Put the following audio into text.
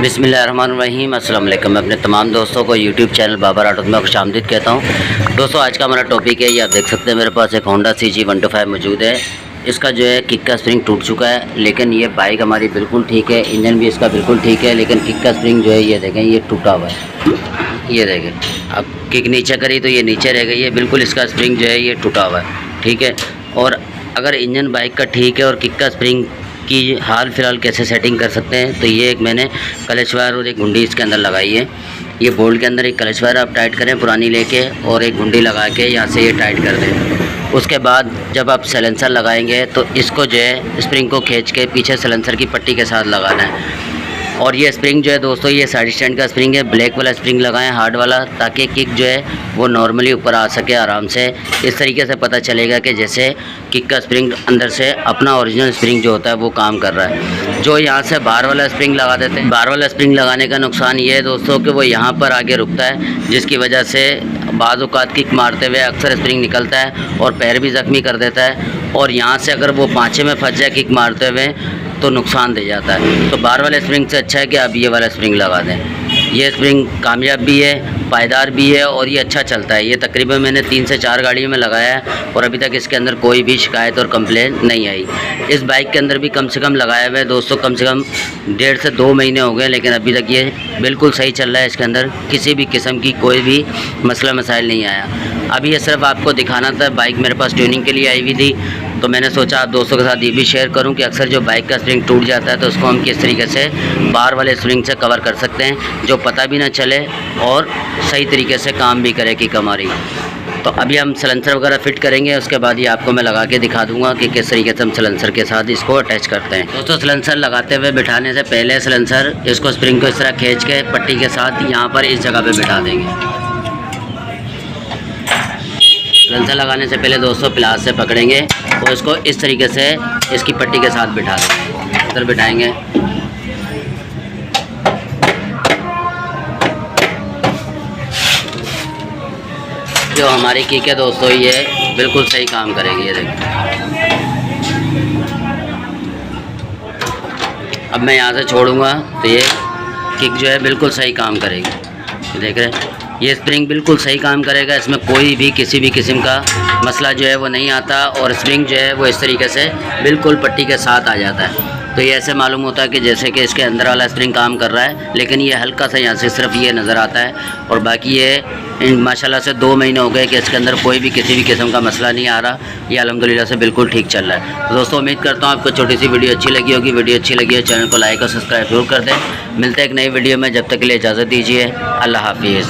बिस्मिल्लाहिर्रहमानिर्रहीम। अस्सलाम वालेकुम। मैं अपने तमाम दोस्तों को यूट्यूब चैनल बाबर ऑटो में खुशामदीद कहता हूँ। दोस्तों आज का हमारा टॉपिक है, ये आप देख सकते हैं मेरे पास एक होंडा CG 125 मौजूद है। इसका जो है किक का स्प्रिंग टूट चुका है, लेकिन ये बाइक हमारी बिल्कुल ठीक है, इंजन भी इसका बिल्कुल ठीक है, लेकिन किक का स्प्रिंग जो है ये देखें ये टूटा हुआ है। ये देखें, अब किक नीचे करी तो ये नीचे रह गई है, बिल्कुल इसका स्प्रिंग जो है ये टूटा हुआ है। ठीक है, और अगर इंजन बाइक का ठीक है और किक का स्प्रिंग की हाल फिलहाल कैसे सेटिंग कर सकते हैं, तो ये एक मैंने क्लच वायर और एक घुंडी इसके अंदर लगाई है। ये बोल्ट के अंदर एक क्लच वायर आप टाइट करें पुरानी लेके, और एक घुंडी लगा के यहाँ से ये टाइट कर दें। उसके बाद जब आप साइलेंसर लगाएंगे तो इसको जो है स्प्रिंग को खींच के पीछे साइलेंसर की पट्टी के साथ लगाना है। और ये स्प्रिंग जो है दोस्तों ये साइड स्टैंड का स्प्रिंग है, ब्लैक वाला स्प्रिंग लगाएं हार्ड वाला, ताकि किक जो है वो नॉर्मली ऊपर आ सके आराम से। इस तरीके से पता चलेगा कि जैसे किक का स्प्रिंग अंदर से अपना ओरिजिनल स्प्रिंग जो होता है वो काम कर रहा है। जो यहाँ से बाहर वाला स्प्रिंग लगा देते हैं, बाहर वाला स्प्रिंग लगाने का नुकसान ये है दोस्तों कि वो यहाँ पर आगे रुकता है, जिसकी वजह से बाज़ औक़ात किक मारते हुए अक्सर स्प्रिंग निकलता है और पैर भी ज़ख्मी कर देता है। और यहाँ से अगर वो पाँचे में फंस जाए किक मारते हुए तो नुकसान दे जाता है। तो बाहर वाले स्प्रिंग से अच्छा है कि आप ये वाला स्प्रिंग लगा दें। ये स्प्रिंग कामयाब भी है, पायदार भी है और ये अच्छा चलता है। ये तकरीबन मैंने 3 से 4 गाड़ियों में लगाया है और अभी तक इसके अंदर कोई भी शिकायत और कंप्लेन नहीं आई। इस बाइक के अंदर भी कम से कम लगाया हुआ है दोस्तों, कम से कम 1.5 से 2 महीने हो गए, लेकिन अभी तक ये बिल्कुल सही चल रहा है। इसके अंदर किसी भी किस्म की कोई भी मसला मसाइल नहीं आया। अभी ये सिर्फ आपको दिखाना था, बाइक मेरे पास ट्यूनिंग के लिए आई हुई थी, तो मैंने सोचा आप दोस्तों के साथ ये भी शेयर करूं कि अक्सर जो बाइक का स्प्रिंग टूट जाता है तो उसको हम किस तरीके से बाहर वाले स्प्रिंग से कवर कर सकते हैं, जो पता भी ना चले और सही तरीके से काम भी करे किक हमारी। तो अभी हम सलेंसर वगैरह फिट करेंगे, उसके बाद ही आपको मैं लगा के दिखा दूंगा कि किस तरीके से हम सलेंसर के साथ इसको अटैच करते हैं। दोस्तों सलेंसर लगाते हुए बिठाने से पहले सलेंसर इसको स्प्रिंग को इस तरह खींच के पट्टी के साथ यहाँ पर इस जगह पर बिठा देंगे। सलेंसर लगाने से पहले दोस्तों प्लास से पकड़ेंगे और इसको इस तरीके से इसकी पट्टी के साथ बिठा देंगे, इधर बिठाएंगे। जो हमारी किक है दोस्तों ये बिल्कुल सही काम करेगी। ये देखिए, अब मैं यहाँ से छोड़ूंगा तो ये किक जो है बिल्कुल सही काम करेगी। ये देख रहे हैं, ये स्प्रिंग बिल्कुल सही काम करेगा, इसमें कोई भी किसी भी किस्म का मसला जो है वो नहीं आता, और स्प्रिंग जो है वो इस तरीके से बिल्कुल पट्टी के साथ आ जाता है। तो ये ऐसे मालूम होता है कि जैसे कि इसके अंदर वाला स्प्रिंग काम कर रहा है, लेकिन ये हल्का सा यहाँ से सिर्फ ये नज़र आता है, और बाकी ये माशाल्लाह से 2 महीने हो गए कि इसके अंदर कोई भी किसी भी किस्म का मसला नहीं आ रहा। ये अल्हम्दुलिल्लाह से बिल्कुल ठीक चल रहा है। तो दोस्तों उम्मीद करता हूँ आपको छोटी सी वीडियो अच्छी लगी होगी। वीडियो अच्छी लगी है चैनल को लाइक और सब्सक्राइब जरूर कर दें। मिलते हैं एक नई वीडियो में, जब तक के लिए इजाज़त दीजिए। अल्लाह हाफिज़।